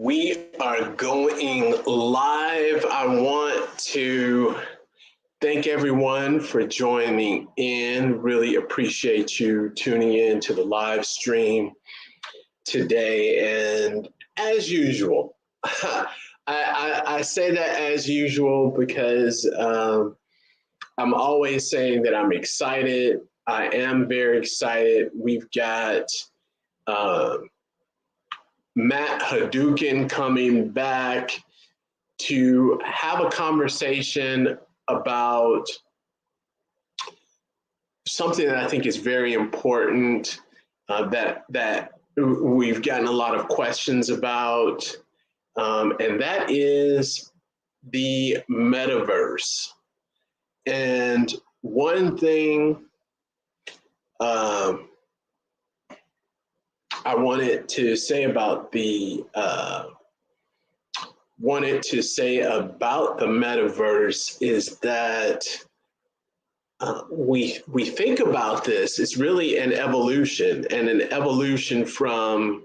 We are going live. I want to thank everyone for joining in. Really appreciate you tuning in to the live stream today. And as usual, I say that as usual because I'm always saying that I'm excited. I am very excited. We've got Matthadouken coming back to have a conversation about something that I think is very important that we've gotten a lot of questions about, and that is the metaverse. And one thing I wanted to say about the metaverse is that we think about this. It's really an evolution, and an evolution from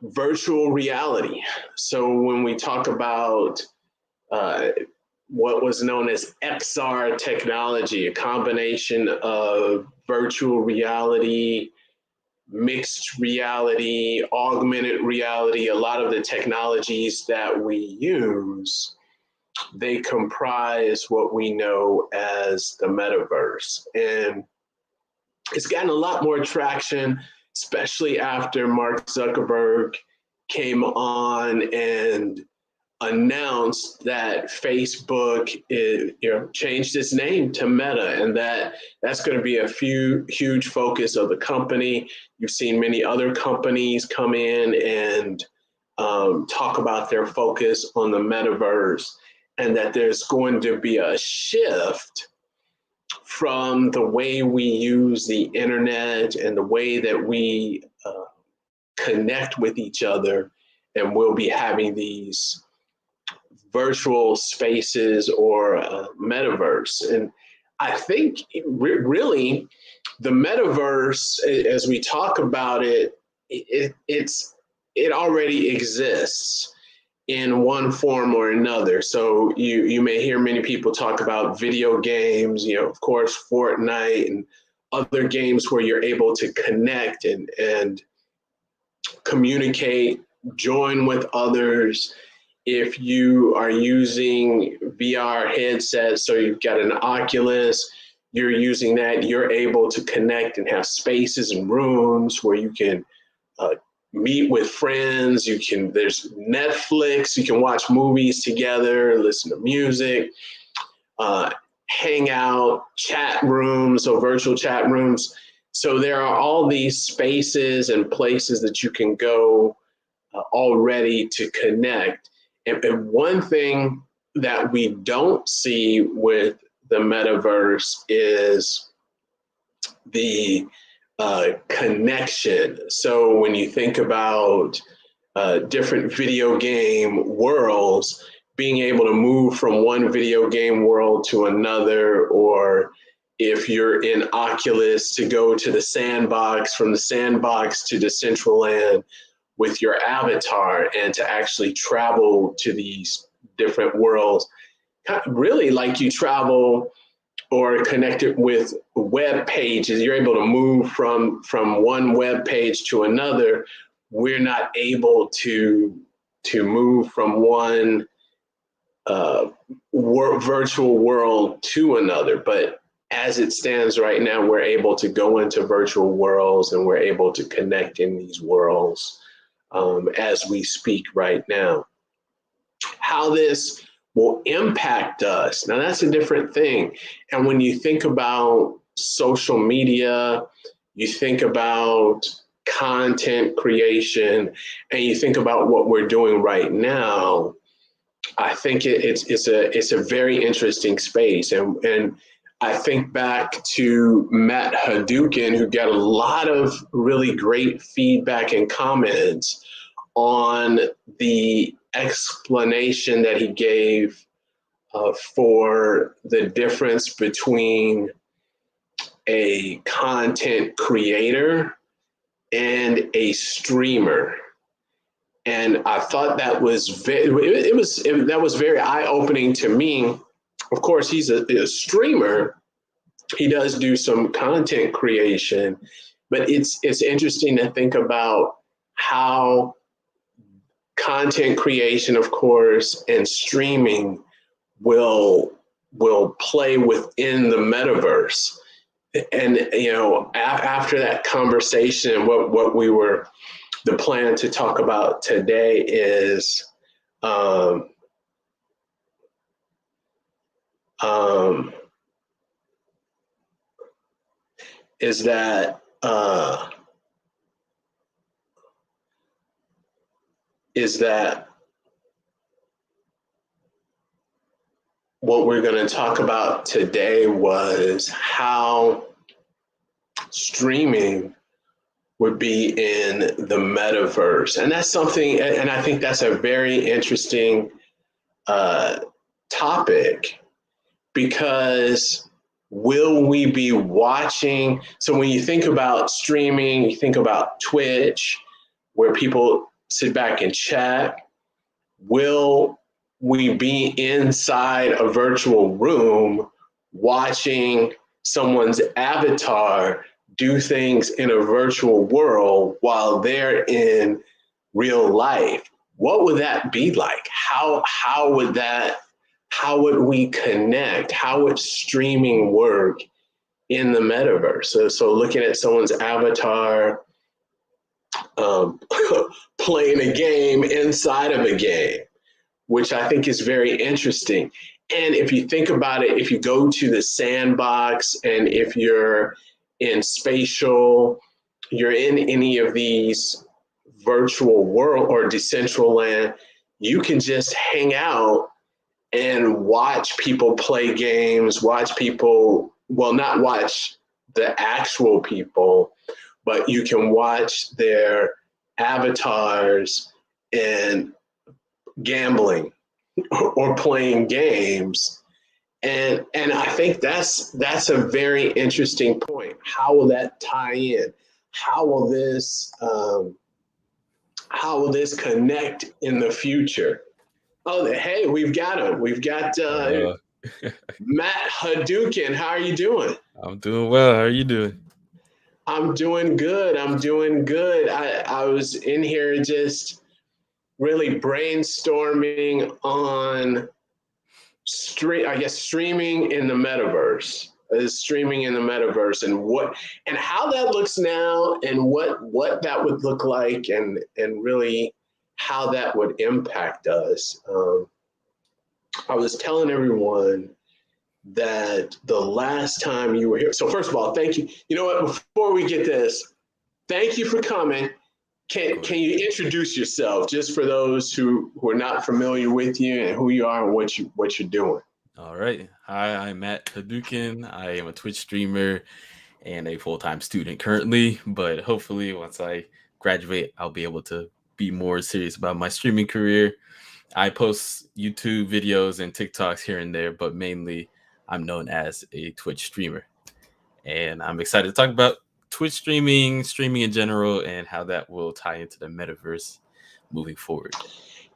virtual reality. So when we talk about what was known as XR technology, a combination of virtual reality, mixed reality, augmented reality, a lot of the technologies that we use, they comprise what we know as the metaverse. And it's gotten a lot more traction, especially after Mark Zuckerberg came on and announced that Facebook changed its name to Meta, and that's going to be a huge focus of the company. You've seen many other companies come in and talk about their focus on the metaverse, and that there's going to be a shift from the way we use the internet and the way that we connect with each other, and we'll be having these virtual spaces or metaverse. And I think really the metaverse, as we talk about it, it already exists in one form or another. So you may hear many people talk about video games, of course, Fortnite and other games where you're able to connect and communicate, join with others. If you are using VR headsets, so you've got an Oculus, you're using that, you're able to connect and have spaces and rooms where you can meet with friends. There's Netflix, you can watch movies together, listen to music, hang out, chat rooms, so virtual chat rooms. So there are all these spaces and places that you can go already to connect. And one thing that we don't see with the metaverse is the connection. So when you think about different video game worlds, being able to move from one video game world to another, or if you're in Oculus, to go to the sandbox, from the sandbox to Decentraland with your avatar, and to actually travel to these different worlds, really like you travel or connect it with web pages. You're able to move from one web page to another. We're not able to move from one virtual world to another, but as it stands right now, we're able to go into virtual worlds, and we're able to connect in these worlds as we speak right now. How this will impact us, now that's a different thing. And when you think about social media, you think about content creation, and you think about what we're doing right now, I think it's a very interesting space. And I think back to Matthadouken, who got a lot of really great feedback and comments on the explanation that he gave for the difference between a content creator and a streamer. And I thought that was that was very eye opening to me. Of course, he's a streamer. He does do some content creation, but it's interesting to think about how content creation, of course, and streaming will play within the metaverse. And after that conversation, what we were the plan to talk about today is um, um, is that what we're going to talk about today was how streaming would be in the metaverse. And that's something, and I think that's a very interesting topic, because will we be watching? So when you think about streaming, you think about Twitch, where people sit back and chat. Will we be inside a virtual room watching someone's avatar do things in a virtual world while they're in real life? What would that be like? How would we connect? How would streaming work in the metaverse? So looking at someone's avatar, um, playing a game inside of a game, which I think is very interesting. And if you think about it, if you go to the sandbox, and if you're in spatial, you're in any of these virtual world or Decentraland, you can just hang out and watch people play games, watch people, well, not watch the actual people, but you can watch their avatars and gambling or playing games. And I think that's a very interesting point. How will that tie in? How will this connect in the future? Oh, hey, we've got him. We've got Matthadouken. How are you doing? I'm doing well. How are you doing? I'm doing good. I was in here just really brainstorming on streaming in the metaverse. Streaming in the metaverse, and how that looks now, and what that would look like, and really how that would impact us. I was telling everyone that the last time you were here. So first of all, thank you. You know what? Before we get this, thank you for coming. Can you introduce yourself, just for those who are not familiar with you, and who you are and what you're doing? All right. Hi, I'm Matthadouken. I am a Twitch streamer and a full-time student currently, but hopefully once I graduate, I'll be able to be more serious about my streaming career. I post YouTube videos and TikToks here and there, but mainly I'm known as a Twitch streamer. And I'm excited to talk about Twitch streaming in general, and how that will tie into the metaverse moving forward.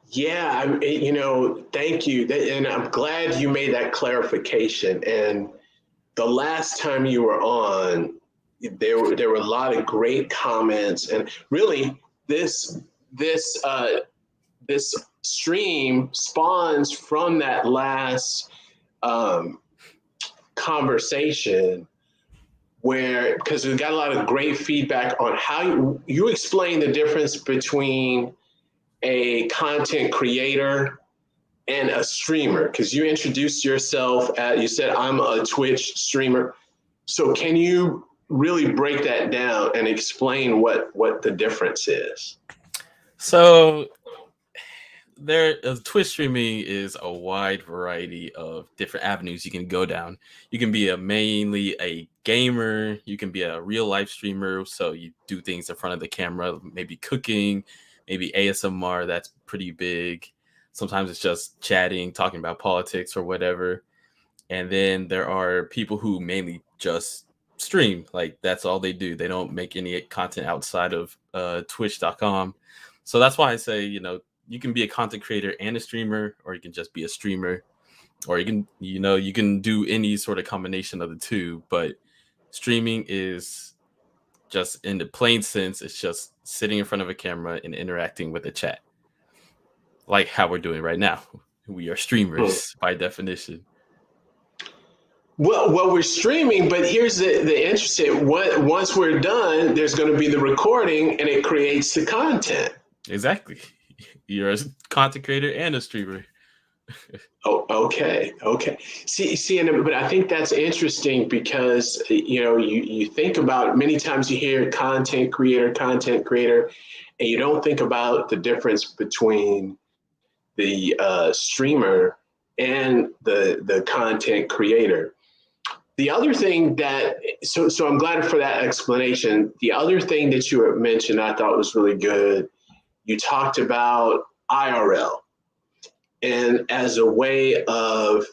Yeah, thank you. And I'm glad you made that clarification. And the last time you were on, there were a lot of great comments, and really this this stream spawns from that last conversation, where, because we got a lot of great feedback on how you explain the difference between a content creator and a streamer, because you introduced yourself you said, I'm a Twitch streamer. So can you really break that down and explain what the difference is? So Twitch streaming is a wide variety of different avenues you can go down. You can be mainly a gamer, you can be a real life streamer, so you do things in front of the camera, maybe cooking, maybe ASMR. That's pretty big. Sometimes it's just chatting, talking about politics or whatever. And then there are people who mainly just stream, like that's all they do. They don't make any content outside of twitch.com. So that's why I say, you can be a content creator and a streamer, or you can just be a streamer, or you can do any sort of combination of the two. But streaming is just, in the plain sense, it's just sitting in front of a camera and interacting with a chat, like how we're doing right now. We are streamers by definition. Well, we're streaming, but here's the interesting. Once we're done, there's going to be the recording, and it creates the content. Exactly. You're a content creator and a streamer. Oh, okay. But I think that's interesting because you think about, many times you hear content creator, and you don't think about the difference between the streamer and the content creator. The other thing so I'm glad for that explanation. The other thing that you had mentioned I thought was really good. You talked about IRL, and as a way of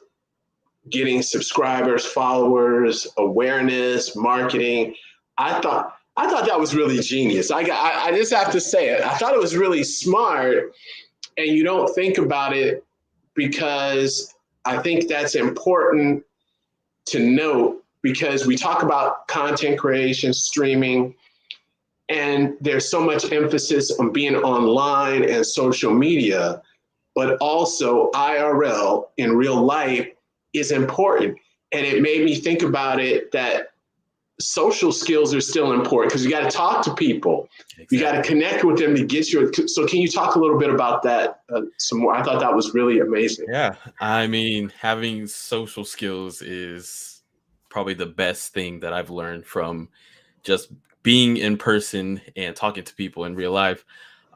getting subscribers, followers, awareness, marketing. I thought that was really genius. I just have to say it. I thought it was really smart, and you don't think about it, because I think that's important to note, because we talk about content creation, streaming, and there's so much emphasis on being online and social media, but also IRL, in real life, is important. And it made me think about it, that social skills are still important, because you got to talk to people. Exactly. You got to connect with them to get your. So can you talk a little bit about that some more? I thought that was really amazing. Yeah. I mean, having social skills is probably the best thing that I've learned from just being in person and talking to people in real life.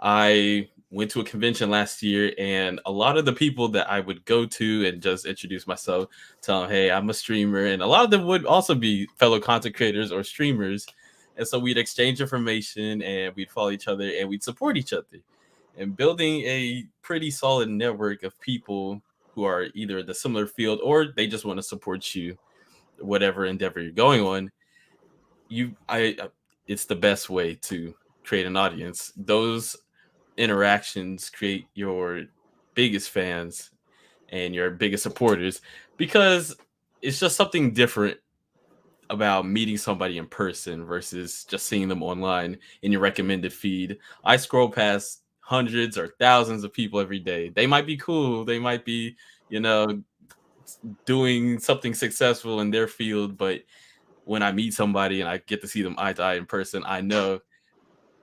I went to a convention last year, and a lot of the people that I would go to and just introduce myself, tell them, hey, I'm a streamer. And a lot of them would also be fellow content creators or streamers. And so we'd exchange information, and we'd follow each other, and we'd support each other. And building a pretty solid network of people who are either in the similar field, or they just want to support you, whatever endeavor you're going on. It's the best way to create an audience. Those interactions create your biggest fans and your biggest supporters, because it's just something different about meeting somebody in person versus just seeing them online in your recommended feed. I scroll past hundreds or thousands of people every day. They might be cool, they might be, doing something successful in their field, but when I meet somebody and I get to see them eye to eye in person, I know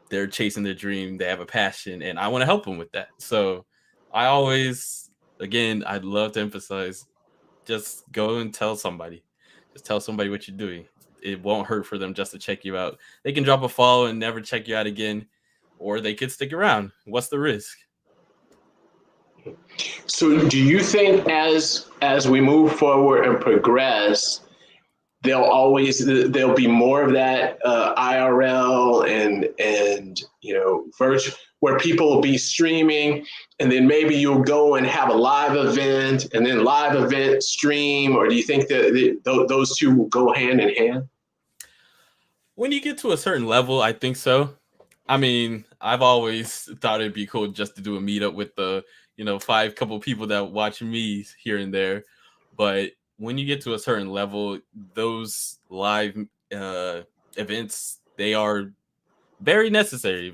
they're chasing their dream, they have a passion, and I want to help them with that. So I always, again, I'd love to emphasize, just go and tell somebody. Just tell somebody what you're doing. It won't hurt for them just to check you out. They can drop a follow and never check you out again, or they could stick around. What's the risk? So do you think as we move forward and progress, there'll be more of that IRL and virtual, where people will be streaming, and then maybe you'll go and have a live event, and then live event stream? Or do you think that those two will go hand in hand? When you get to a certain level, I think so. I mean, I've always thought it'd be cool just to do a meetup with the 5 couple people that watch me here and there. But when you get to a certain level, those live events, they are very necessary,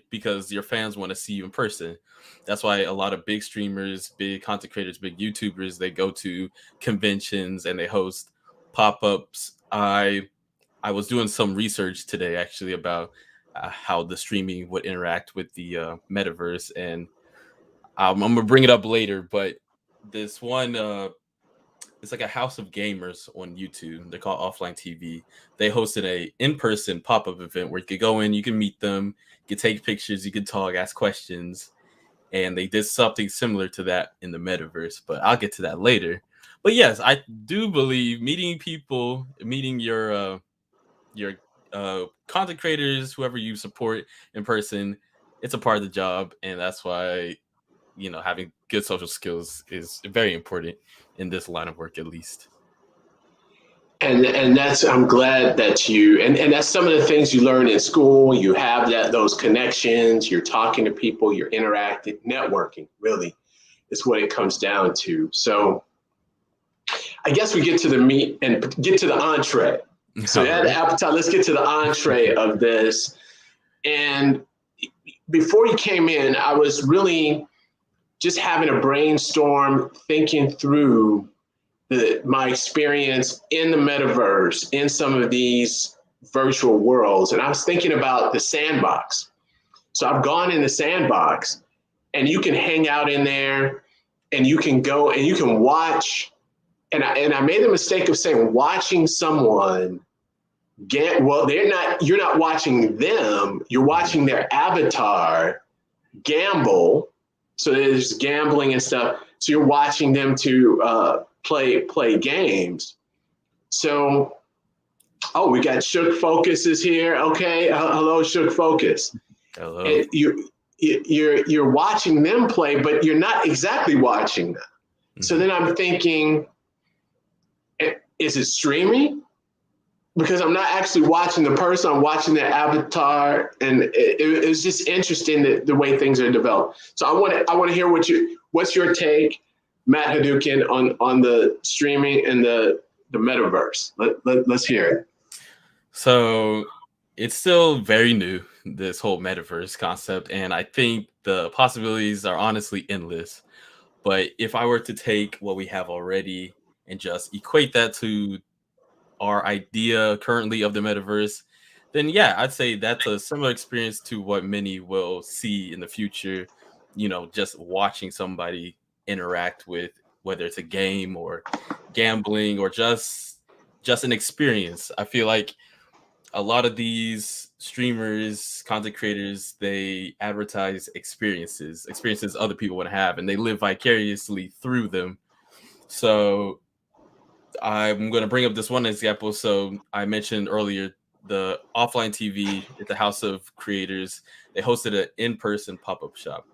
because your fans want to see you in person. That's why a lot of big streamers, big content creators, big YouTubers, they go to conventions and they host pop-ups. I was doing some research today, actually, about how the streaming would interact with the metaverse, and I'm gonna bring it up later. But this one, it's like a house of gamers on YouTube. They're called Offline TV. They hosted a in-person pop-up event where you could go in, you can meet them, you can take pictures, you can talk, ask questions, and they did something similar to that in the metaverse. But I'll get to that later. But yes, I do believe meeting people, meeting your content creators, whoever you support in person, it's a part of the job, and that's why having good social skills is very important in this line of work, at least. And that's, I'm glad that and that's some of the things you learn in school. You have those connections, you're talking to people, you're interacting, networking really is what it comes down to. So I guess we get to the meat and get to the entree. So you had the appetite, let's get to the entree of this. And before you came in, I was really just having a brainstorm, thinking through my experience in the metaverse, in some of these virtual worlds. And I was thinking about the sandbox. So I've gone in the sandbox, and you can hang out in there, and you can go and you can watch. And I made the mistake of saying watching someone you're not watching them, you're watching their avatar gamble. So there's gambling and stuff. So you're watching them to play games. So, we got Shook Focus is here. Okay, hello, Shook Focus. Hello. And you're watching them play, but you're not exactly watching them. Mm-hmm. So then I'm thinking, is it streaming? Because I'm not actually watching the person, I'm watching their avatar, and it's just interesting the way things are developed. So I want to hear what's your take, Matthadouken, on the streaming and the metaverse. Let's hear it. So it's still very new, this whole metaverse concept, and I think the possibilities are honestly endless. But if I were to take what we have already and just equate that to our idea currently of the metaverse, then yeah, I'd say that's a similar experience to what many will see in the future. Just watching somebody interact with, whether it's a game or gambling or just an experience. I feel like a lot of these streamers, content creators, they advertise experiences other people would have, and they live vicariously through them. So I'm going to bring up this one example. So I mentioned earlier the offline TV at the House of Creators. They hosted an in-person pop-up shop,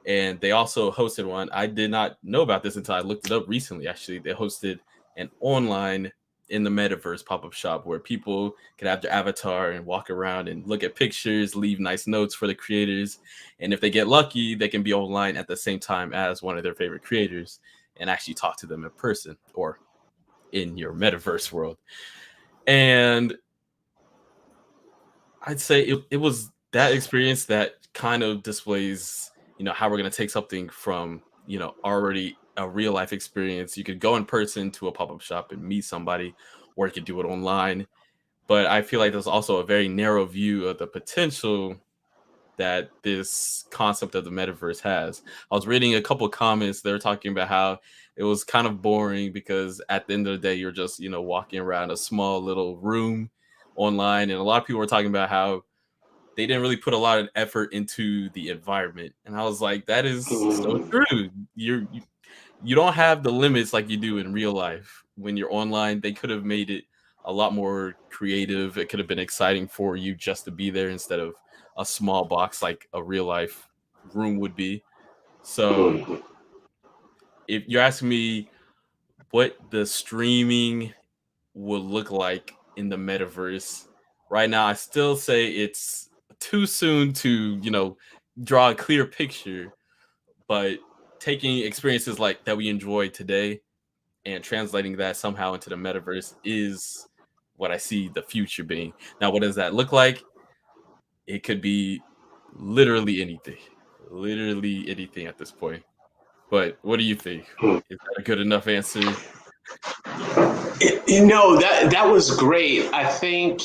and they also hosted one. I did not know about this until I looked it up recently. Actually, they hosted an online in the metaverse pop-up shop where people could have their avatar and walk around and look at pictures, leave nice notes for the creators. And if they get lucky, they can be online at the same time as one of their favorite creators and actually talk to them in person or in your metaverse world. And I'd say it was that experience that kind of displays, how we're going to take something from, already a real life experience. You could go in person to a pop-up shop and meet somebody, or you could do it online. But I feel like there's also a very narrow view of the potential that this concept of the metaverse has. I was reading a couple of comments. They were talking about how it was kind of boring because at the end of the day, you're just, walking around a small little room online. And a lot of people were talking about how they didn't really put a lot of effort into the environment. And I was like, that is so true. You don't have the limits like you do in real life. When you're online, they could have made it a lot more creative. It could have been exciting for you just to be there instead of a small box like a real life room would be. So if you're asking me what the streaming will look like in the metaverse, right now I still say it's too soon to, draw a clear picture, but taking experiences like that we enjoy today and translating that somehow into the metaverse is what I see the future being. Now, what does that look like? It could be literally anything at this point. But what do you think? Is that a good enough answer? That was great. I think,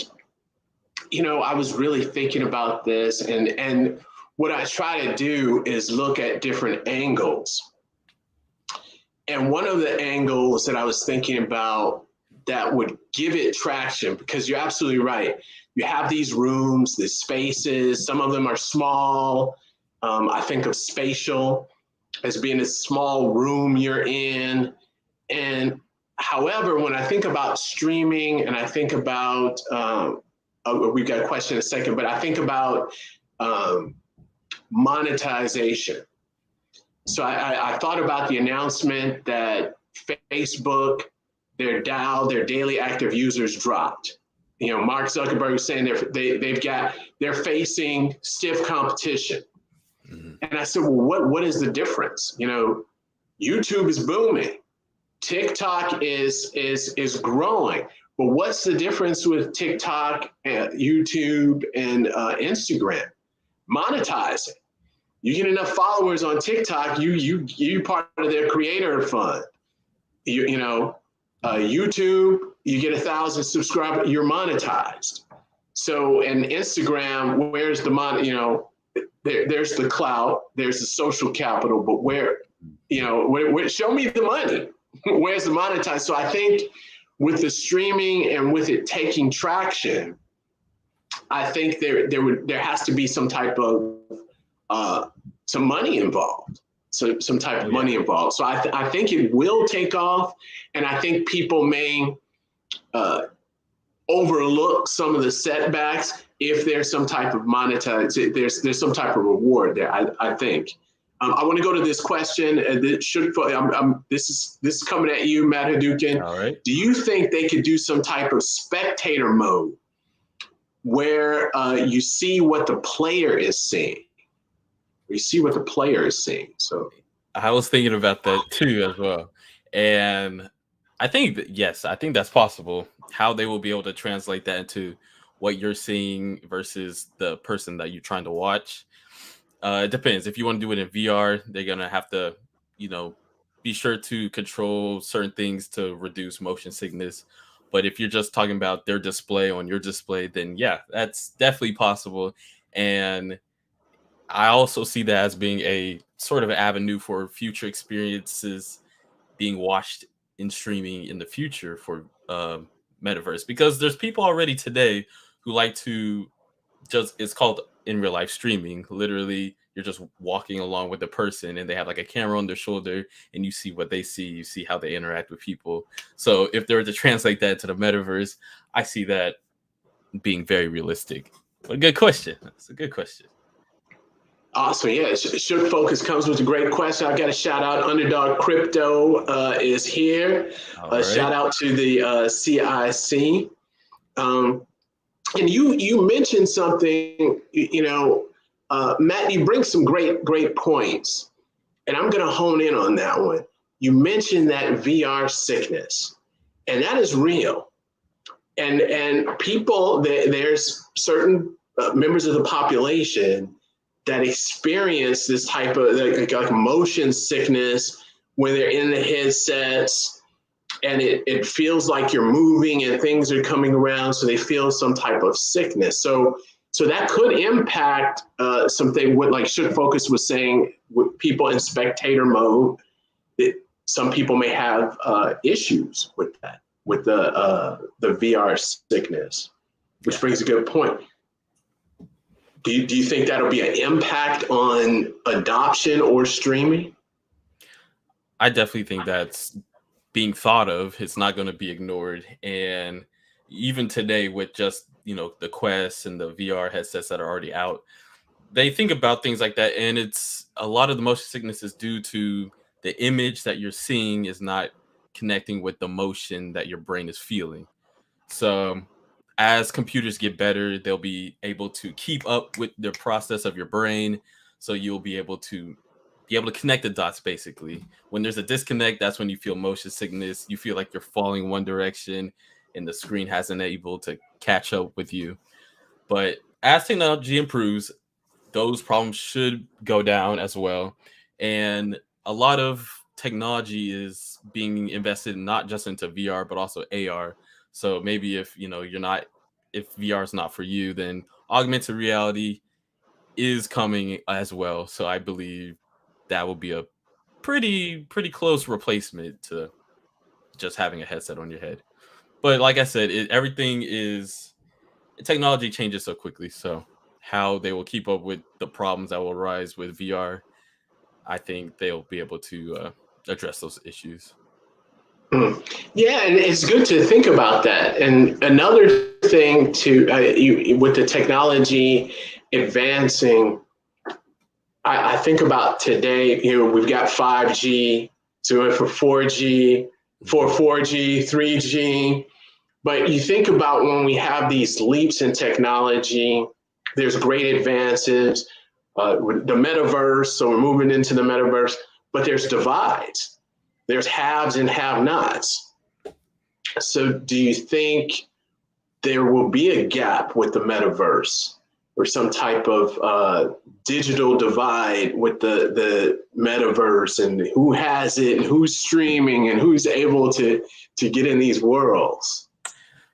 I was really thinking about this, and what I try to do is look at different angles. And one of the angles that I was thinking about that would give it traction, because you're absolutely right. You have these rooms, these spaces, some of them are small. I think of spatial as being a small room you're in. And however, when I think about streaming and I think about, we've got a question in a second, but I think about monetization. So I thought about the announcement that Facebook their DAO, their daily active users, dropped. Mark Zuckerberg is saying they're facing stiff competition. Mm-hmm. And I said, well, what is the difference? YouTube is booming. TikTok is growing. But what's the difference with TikTok, and YouTube, and Instagram? Monetizing. You get enough followers on TikTok, you part of their creator fund. YouTube, you get 1,000 subscribers, you're monetized. So, and Instagram, where's the there's the clout, there's the social capital, but where show me the money. Where's the monetized? So I think with the streaming and with it taking traction, I think there has to be some type of some money involved. So some type of money involved. So I think it will take off, and I think people may overlook some of the setbacks if there's some type of monetization. There's some type of reward there. I think. I want to go to this question. This is coming at you, Matthadouken. All right. Do you think they could do some type of spectator mode where you see what the player is seeing? You see what the player is seeing. So I was thinking about that too as well. And I think I think that's possible. How they will be able to translate that into what you're seeing versus the person that you're trying to watch. It depends. If you want to do it in VR, they're going to have to, be sure to control certain things to reduce motion sickness. But if you're just talking about their display on your display, then yeah, that's definitely possible. And I also see that as being a sort of avenue for future experiences being watched in streaming in the future for Metaverse, because there's people already today who like to it's called in real life streaming. Literally, you're just walking along with the person and they have like a camera on their shoulder and you see what they see, you see how they interact with people. So if they were to translate that to the Metaverse, I see that being very realistic. But good question. That's a good question. Awesome. Yeah, Shook Focus comes with a great question. I got a shout out. Underdog Crypto is here. Right. Shout out to the CIC. And you mentioned something, Matt, you bring some great points, and I'm going to hone in on that one. You mentioned that VR sickness, and that is real. And people, there's certain members of the population that experience this type of like motion sickness when they're in the headsets, and it feels like you're moving and things are coming around, so they feel some type of sickness. So that could impact something with, like Shook Focus was saying, with people in spectator mode. Some people may have issues with that, with the VR sickness, which brings a good point. Do you think that'll be an impact on adoption or streaming? I definitely think that's being thought of. It's not going to be ignored. And even today with just, the Quest and the VR headsets that are already out, they think about things like that. And it's a lot of the motion sickness is due to the image that you're seeing is not connecting with the motion that your brain is feeling. So as computers get better, they'll be able to keep up with the process of your brain. So you'll be able to connect the dots. Basically, when there's a disconnect, that's when you feel motion sickness. You feel like you're falling one direction and the screen hasn't able to catch up with you. But as technology improves, those problems should go down as well. And a lot of technology is being invested not just into VR, but also AR. So maybe if if VR is not for you, then augmented reality is coming as well. So I believe that will be a pretty close replacement to just having a headset on your head. But like I said, technology changes so quickly. So how they will keep up with the problems that will arise with VR, I think they'll be able to address those issues. Yeah, and it's good to think about that. And another thing with the technology advancing, I think about today, we've got 5G, so we went from 4G for 4G, 3G. But you think about when we have these leaps in technology, there's great advances, the metaverse, so we're moving into the metaverse, but there's divides. There's haves and have-nots. So do you think there will be a gap with the metaverse or some type of digital divide with the metaverse, and who has it and who's streaming and who's able to get in these worlds?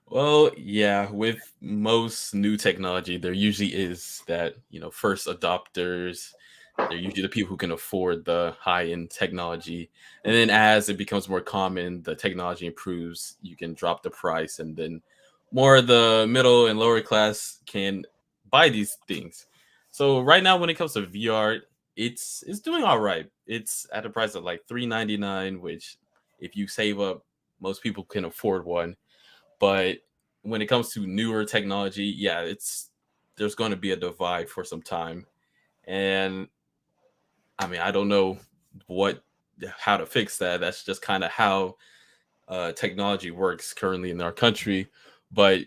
Well, yeah, with most new technology, there usually is that, first adopters. They're usually the people who can afford the high-end technology. And then as it becomes more common, the technology improves, you can drop the price, and then more of the middle and lower class can buy these things. So right now when it comes to VR, it's doing all right. It's at a price of like $3.99, which if you save up, most people can afford one. But when it comes to newer technology, yeah, there's going to be a divide for some time. And I mean, I don't know how to fix that. That's just kind of how technology works currently in our country. But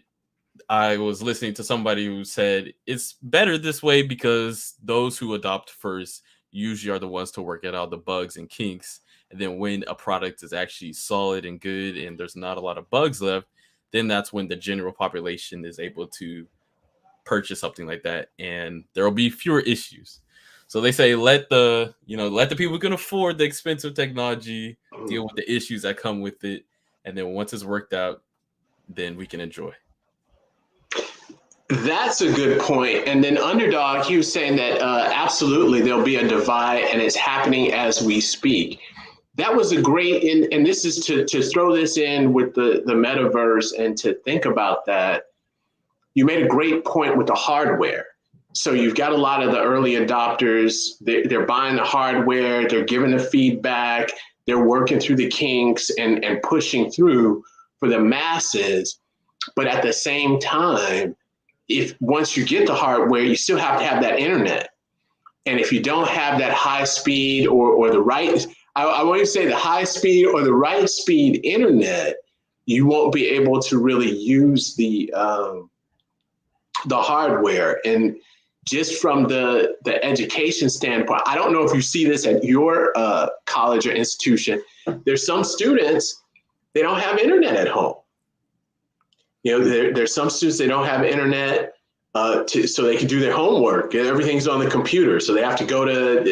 I was listening to somebody who said it's better this way because those who adopt first usually are the ones to work out all the bugs and kinks. And then when a product is actually solid and good and there's not a lot of bugs left, then that's when the general population is able to purchase something like that, and there will be fewer issues. So they say let the people who can afford the expensive technology deal with the issues that come with it, and then once it's worked out, then we can enjoy. That's a good point. And then Underdog, he was saying that absolutely there'll be a divide, and it's happening as we speak. That was a great, and this is to throw this in with the metaverse and to think about that. You made a great point with the hardware. So you've got a lot of the early adopters, they're buying the hardware, they're giving the feedback, they're working through the kinks and pushing through for the masses. But at the same time, if once you get the hardware, you still have to have that internet. And if you don't have that high speed or the right, I want to say the high speed or the right speed internet, you won't be able to really use the hardware. And just from the education standpoint, I don't know if you see this at your college or institution. There's some students, they don't have internet at home. There's some students, they don't have internet so they can do their homework. Everything's on the computer. So they have to go to,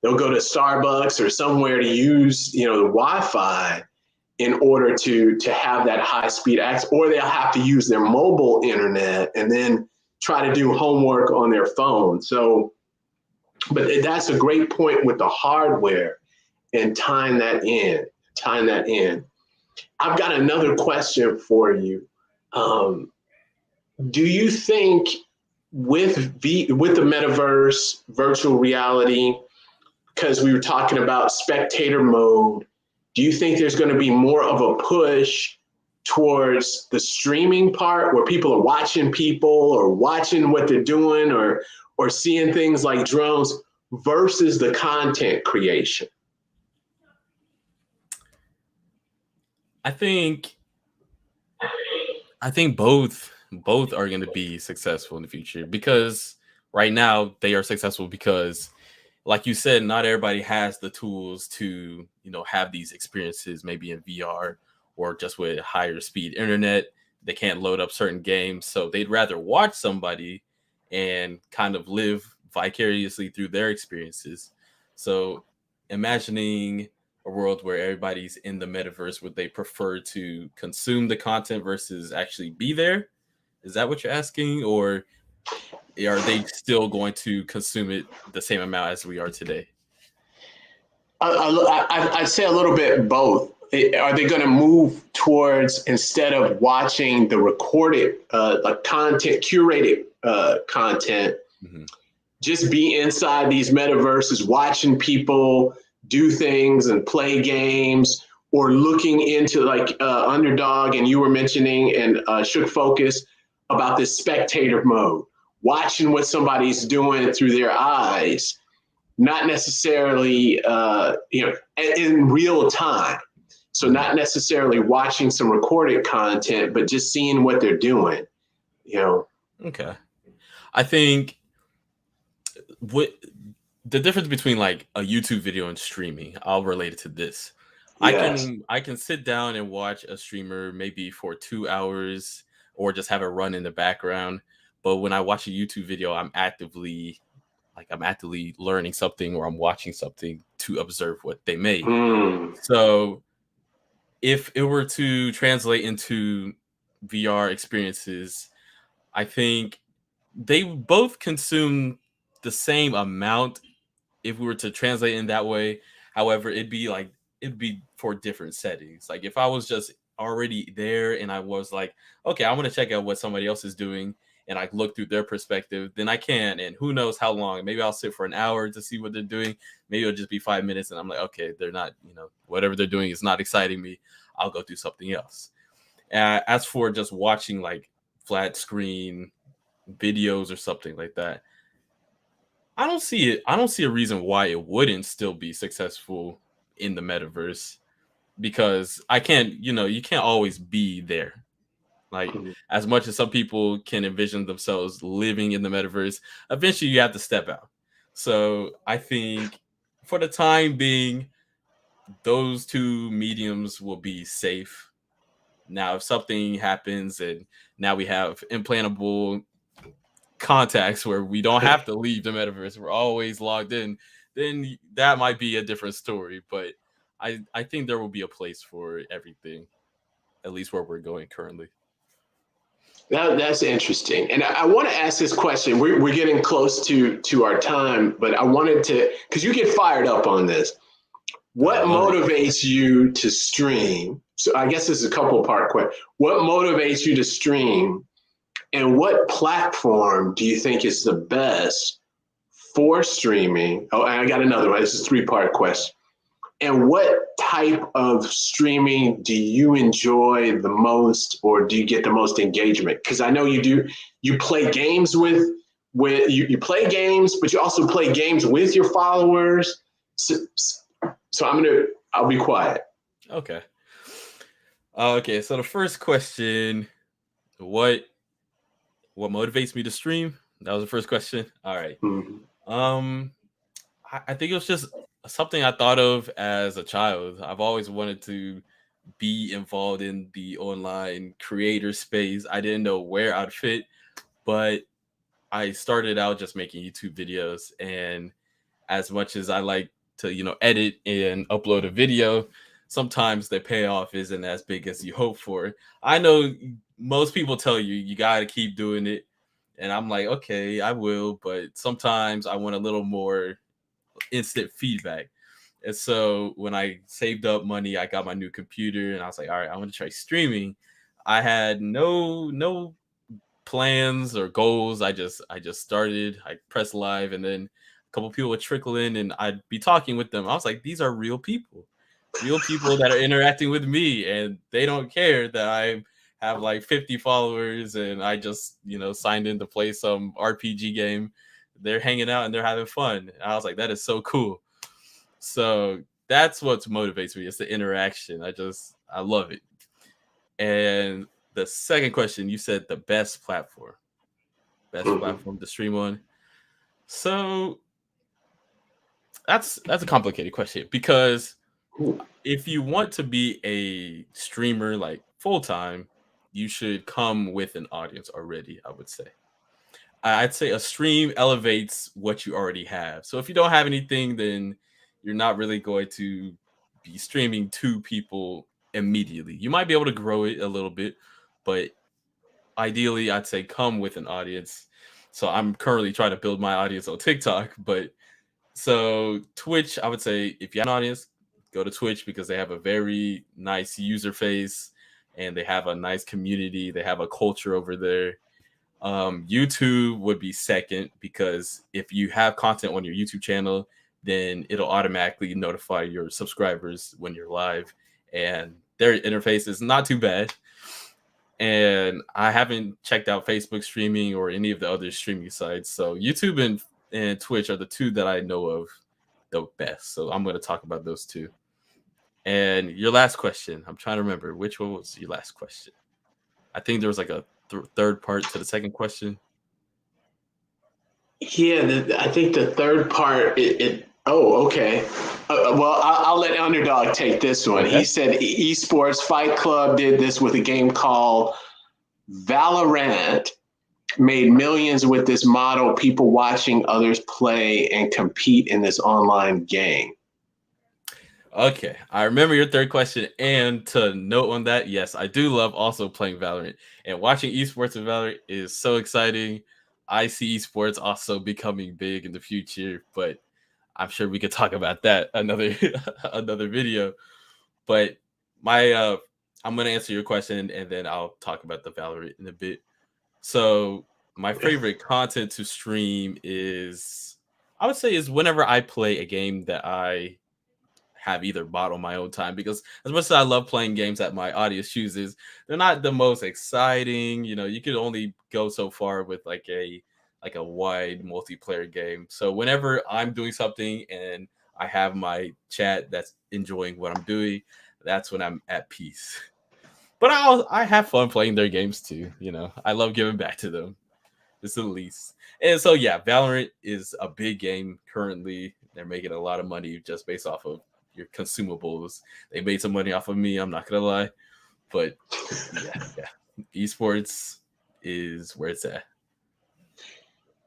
they'll go to Starbucks or somewhere to use, the Wi-Fi in order to have that high speed access, or they'll have to use their mobile internet and then try to do homework on their phone. So, but that's a great point with the hardware and tying that in. I've got another question for you. Do you think with the metaverse, virtual reality, because we were talking about spectator mode, do you think there's going to be more of a push towards the streaming part where people are watching people or watching what they're doing or seeing things like drones versus the content creation? I think both are going to be successful in the future, because right now they are successful because, like you said, not everybody has the tools to, have these experiences maybe in VR or just with higher speed internet. They can't load up certain games, so they'd rather watch somebody and kind of live vicariously through their experiences. So imagining a world where everybody's in the metaverse, would they prefer to consume the content versus actually be there? Is that what you're asking? Or are they still going to consume it the same amount as we are today? I'd say a little bit both. Are they going to move towards, instead of watching the recorded content, curated content, just be inside these metaverses, watching people do things and play games, or looking into like Underdog, and you were mentioning, and Shook Focus about this spectator mode, watching what somebody's doing through their eyes, not necessarily in real time. So not necessarily watching some recorded content, but just seeing what they're doing, you know. Okay. I think what the difference between like a YouTube video and streaming, I'll relate it to this. Yes. I can sit down and watch a streamer maybe for 2 hours or just have it run in the background. But when I watch a YouTube video, I'm actively learning something or I'm watching something to observe what they made. Mm. So if it were to translate into VR experiences, I think they both consume the same amount if we were to translate in that way. However, it'd be for different settings. Like if I was just already there and I was like, okay, I want to check out what somebody else is doing and I look through their perspective, then I can. And who knows how long? Maybe I'll sit for an hour to see what they're doing. Maybe it'll just be 5 minutes and I'm like, okay, they're not, whatever they're doing is not exciting me. I'll go do something else. As for just watching like flat screen videos or something like that, I don't see it. I don't see a reason why it wouldn't still be successful in the metaverse because you can't always be there. Like as much as some people can envision themselves living in the metaverse, eventually you have to step out. So I think for the time being, those two mediums will be safe. Now, if something happens and now we have implantable contacts where we don't have to leave the metaverse, we're always logged in, then that might be a different story. But I think there will be a place for everything, at least where we're going currently. That's interesting. And I want to ask this question. We're getting close to our time, but I wanted to, because you get fired up on this. What motivates you to stream? So I guess this is a couple part question. What motivates you to stream? And what platform do you think is the best for streaming? Oh, and I got another one. This is a 3-part question. And what type of streaming do you enjoy the most, or do you get the most engagement? Because I know you do. You play games with you play games, but you also play games with your followers. So I'll be quiet. Okay. Okay. So the first question, what motivates me to stream? That was the first question. All right. Mm-hmm. I think it was just something I thought of as a child. I've always wanted to be involved in the online creator space. I didn't know where I'd fit, but I started out just making YouTube videos. And as much as I like to, edit and upload a video, sometimes the payoff isn't as big as you hope for. I know most people tell you got to keep doing it. And I'm like, okay, I will. But sometimes I want a little more instant feedback. And so when I saved up money, I got my new computer and I was like, all right, I want to try streaming. I had no plans or goals. I just started, I pressed live, and then a couple people would trickle in and I'd be talking with them. I was like, these are real people that are interacting with me, and they don't care that I have like 50 followers and I just, signed in to play some RPG game. They're hanging out and they're having fun. And I was like, that is so cool. So that's what motivates me. It's the interaction. I love it. And the second question, you said the best platform to stream on. So that's a complicated question, because if you want to be a streamer like full time, you should come with an audience already, I would say. I'd say a stream elevates what you already have. So if you don't have anything, then you're not really going to be streaming to people immediately. You might be able to grow it a little bit, but ideally I'd say come with an audience. So I'm currently trying to build my audience on TikTok, but so Twitch, I would say if you have an audience, go to Twitch because they have a very nice user face and they have a nice community. They have a culture over there. YouTube would be second, because if you have content on your YouTube channel, then it'll automatically notify your subscribers when you're live, and their interface is not too bad. And I haven't checked out Facebook streaming or any of the other streaming sites, so YouTube and Twitch are the two that I know of the best. So I'm going to talk about those two. And your last question, I'm trying to remember which one was your last question. I think there was like a third part to the second question. Yeah, I think the third part. Oh, okay. Well, I'll let Underdog take this one. He Okay. said Esports Fight Club did this with a game called Valorant. Made millions with this model. People watching others play and compete in this online game. Okay, I remember your third question. And to note on that, yes, I do love also playing Valorant, and watching esports in Valorant is so exciting. I see esports also becoming big in the future, but I'm sure we could talk about that another another video. But my I'm gonna answer your question and then I'll talk about the Valorant in a bit. So my favorite content to stream is, I would say, is whenever I play a game that I have either bought on my own time, because as much as I love playing games that my audience chooses, they're not the most exciting. You could only go so far with like a wide multiplayer game. So whenever I'm doing something and I have my chat that's enjoying what I'm doing, that's when I'm at peace. But I have fun playing their games too. I love giving back to them. It's the least. And so yeah, Valorant is a big game currently. They're making a lot of money just based off of your consumables. They made some money off of me, I'm not gonna lie. But yeah. Esports is where it's at.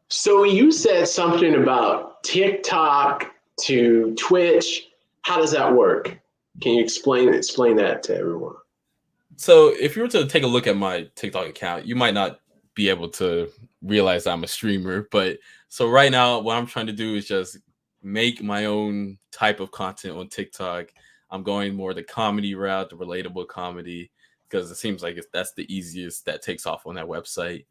So you said something about TikTok to Twitch. How does that work? Can you explain that to everyone? So if you were to take a look at my TikTok account, you might not be able to realize I'm a streamer. But so right now, what I'm trying to do is just make my own type of content on TikTok. I'm going more the comedy route, the relatable comedy, because it seems like that's the easiest that takes off on that website.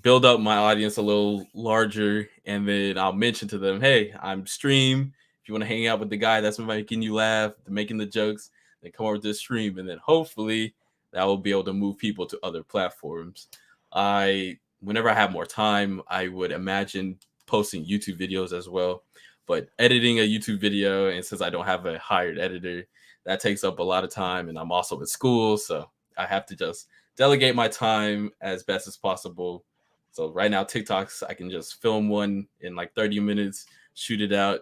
Build up my audience a little larger, and then I'll mention to them, hey, I'm stream. If you want to hang out with the guy that's making you laugh, making the jokes, then come over to the stream, and then hopefully that will be able to move people to other platforms. Whenever I have more time, I would imagine posting YouTube videos as well. But editing a YouTube video, and since I don't have a hired editor, that takes up a lot of time, and I'm also in school, so I have to just delegate my time as best as possible. So right now, TikToks, I can just film one in like 30 minutes, shoot it out,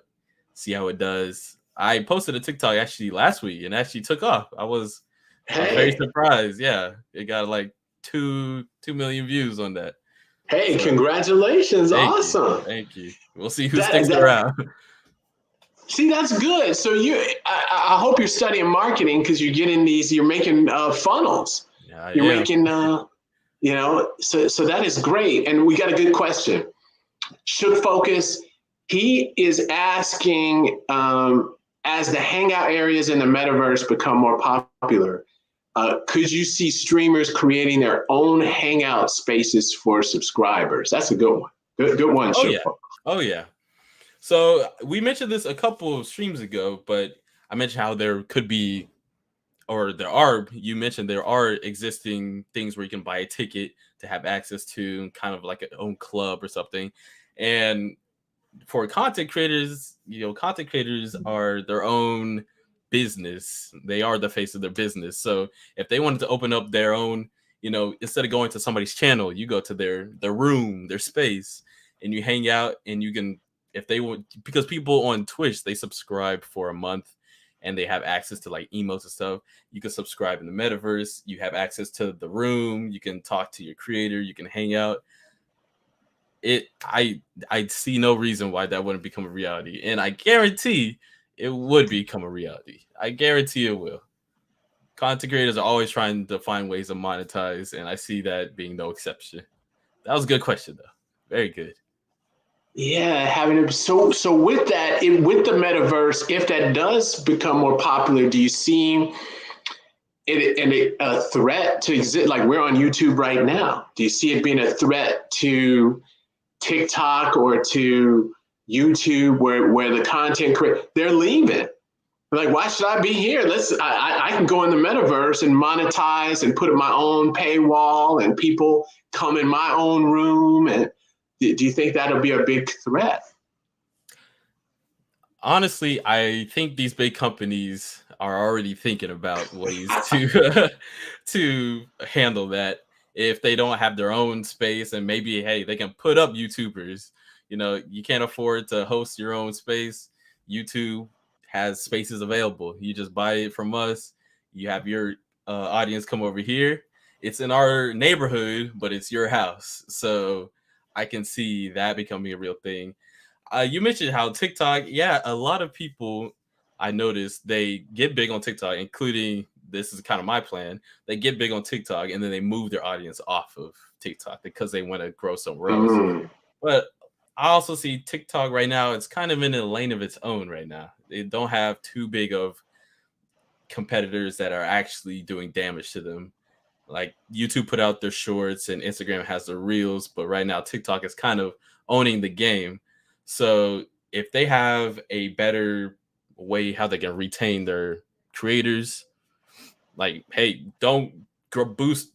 see how it does. I posted a TikTok actually last week and actually took off. I was very Hey, surprised. Yeah, it got like 2 million views on that. hey, So congratulations. thank you, Awesome. thank you. We'll see who That sticks that around. See, that's good. So I hope you're studying marketing because you're making funnels. Yeah, I You're am. making, so that is great. And we got a good question. Should focus. He is asking, as the hangout areas in the metaverse become more popular, could you see streamers creating their own hangout spaces for subscribers? That's a good one. Good one, Oh Should yeah, focus. oh yeah. So we mentioned this a couple of streams ago, but I mentioned how there could be, or there are, you mentioned there are existing things where you can buy a ticket to have access to kind of like an own club or something. And for content creators, content creators are their own business. They are the face of their business. So if they wanted to open up their own, instead of going to somebody's channel, you go to their room, their space, and you hang out, and you can, if they want, because people on Twitch, they subscribe for a month and they have access to like emotes and stuff. You can subscribe in the metaverse, you have access to the room, you can talk to your creator, you can hang out. I see no reason why that wouldn't become a reality, and I guarantee it would become a reality. I guarantee it will. Content creators are always trying to find ways to monetize, and I see that being no exception. That was a good question, though. Very good. Yeah, having it. So with that, with the metaverse, if that does become more popular, do you see a threat to exist? Like we're on YouTube right now. Do you see it being a threat to TikTok or to YouTube, where the content they're leaving? Like, why should I be here? I can go in the metaverse and monetize and put up my own paywall, and people come in my own room. And do you think that'll be a big threat? Honestly, I think these big companies, are already thinking about ways to to handle that if they don't have their own space, and maybe hey, they can put up YouTubers. You know, you can't afford to host your own space. YouTube has spaces available. You just buy it from us. You have your audience come over here. It's in our neighborhood, but it's your house. So I can see that becoming a real thing. You mentioned how TikTok, yeah, a lot of people I noticed they get big on TikTok, including this is kind of my plan. They get big on TikTok and then they move their audience off of TikTok because they want to grow somewhere else. But I also see TikTok right now, it's kind of in a lane of its own right now. They don't have too big of competitors that are actually doing damage to them. Like YouTube put out their shorts and Instagram has their reels, but right now TikTok is kind of owning the game. So if they have a better way how they can retain their creators, like hey, don't boost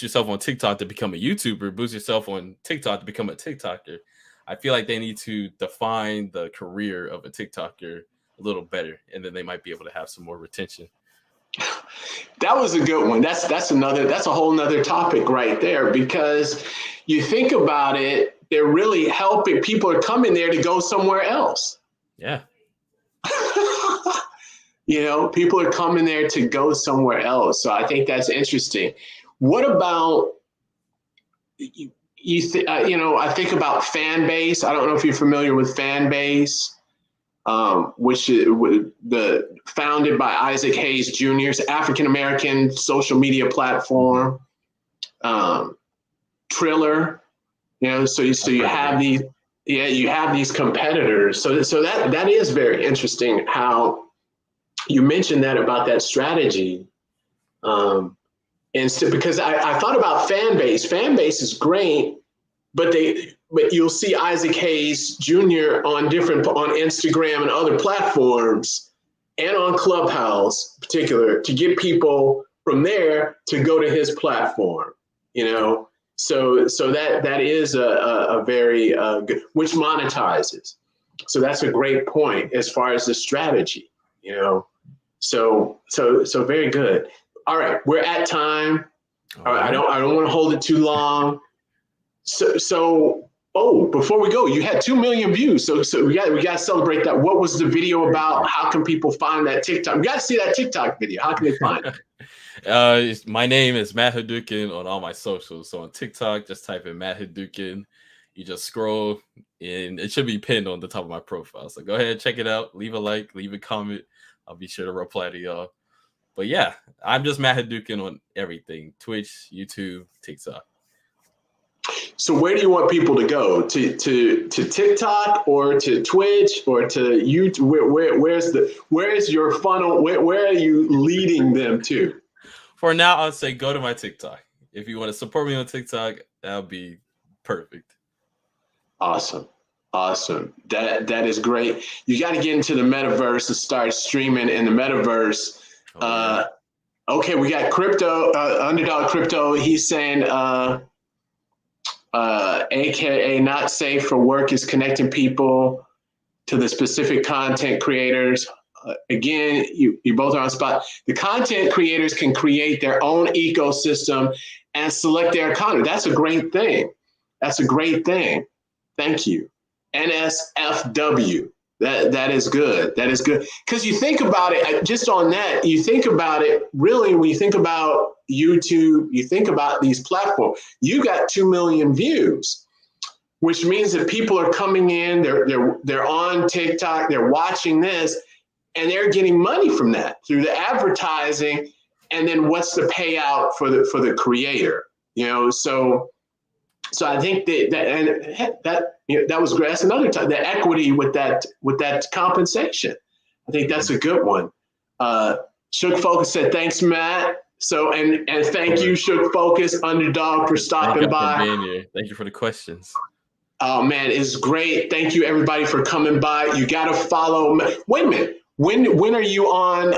yourself on TikTok to become a YouTuber, boost yourself on TikTok to become a TikToker. I feel like they need to define the career of a TikToker a little better, and then they might be able to have some more retention. That was a good one. That's a whole nother topic right there, because you think about it, they're really helping. People are coming there to go somewhere else. Yeah. You know, people are coming there to go somewhere else. So I think that's interesting. What about I think about fan base. I don't know if you're familiar with fan base. Which is founded by Isaac Hayes Jr. It's an African-American social media platform. Triller, so you have these competitors. So that is very interesting how you mentioned that about that strategy. And so, because I thought about fan base. Fan base is great, but you'll see Isaac Hayes Jr. on Instagram and other platforms and on Clubhouse in particular to get people from there to go to his platform, So that is a very good, which monetizes. So that's a great point as far as the strategy, So very good. All right, we're at time. All right, I don't want to hold it too long. So before we go, you had 2 million views. So we got to celebrate that. What was the video about? How can people find that TikTok? We got to see that TikTok video. How can they find it? My name is Matthadouken on all my socials. So on TikTok, just type in Matthadouken. You just scroll and it should be pinned on the top of my profile. So go ahead, check it out. Leave a like, leave a comment. I'll be sure to reply to y'all. But yeah, I'm just Matthadouken on everything: Twitch, YouTube, TikTok. So where do you want people to go? To TikTok or to Twitch or to YouTube? Where's your funnel? Where are you leading them to? For now, I'd say go to my TikTok. If you want to support me on TikTok, that would be perfect. Awesome. That is great. You got to get into the metaverse and start streaming in the metaverse. Okay, we got crypto, Underdog Crypto. He's saying, AKA not safe for work is connecting people to the specific content creators. Again, you both are on spot. The content creators can create their own ecosystem and select their content. That's a great thing. Thank you. NSFW. That is good. Because you think about it, just on that, you think about it, really, when you think about YouTube, you think about these platforms, you got 2 million views, which means that people are coming in, they're on TikTok, they're watching this, and they're getting money from that through the advertising. And then what's the payout for the creator? So I think that was great. That's another time, the equity with that compensation. I think that's a good one. Shook Focus said, thanks, Matt. So and thank you, Shook Focus, Underdog, for stopping by. For being here. Thank you for the questions. Oh man, it's great. Thank you everybody for coming by. You gotta follow. Wait a minute. When are you on?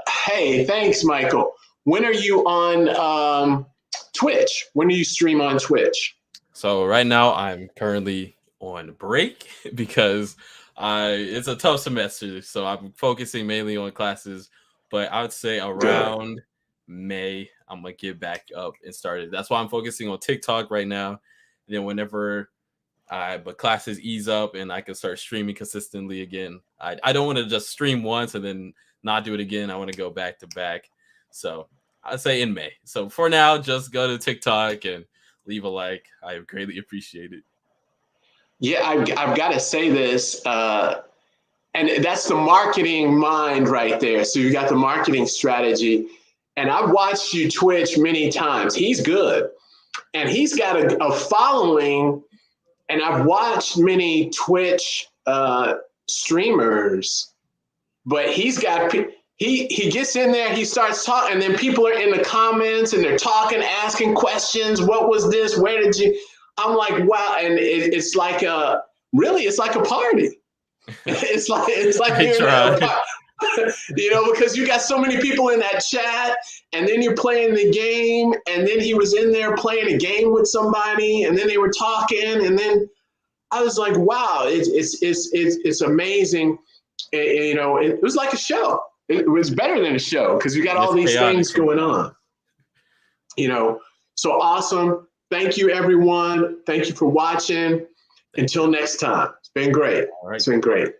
Hey, thanks, Michael. When are you on Twitch? When do you stream on Twitch? So right now I'm currently on break because it's a tough semester. So I'm focusing mainly on classes, but I would say around May, I'm gonna get back up and started. That's why I'm focusing on TikTok right now. And then whenever but classes ease up and I can start streaming consistently again. I don't want to just stream once and then not do it again. I want to go back to back. So I'd say in May. So for now, just go to TikTok and leave a like. I greatly appreciate it. Yeah, I've got to say this, and that's the marketing mind right there. So you got the marketing strategy, and I've watched you Twitch many times. He's good, and he's got a following. And I've watched many Twitch streamers, but he's got he gets in there, he starts talking, and then people are in the comments and they're talking, asking questions. What was this? Where did you? I'm like, wow, and it's like it's like a party. It's like you're in a party. Because you got so many people in that chat, and then you're playing the game, and then he was in there playing a game with somebody, and then they were talking, and then I was like, wow, it's amazing. It was like a show. It was better than a show because you got all these things going on. So awesome. Thank you, everyone. Thank you for watching. Until next time. It's been great. All right. It's been great.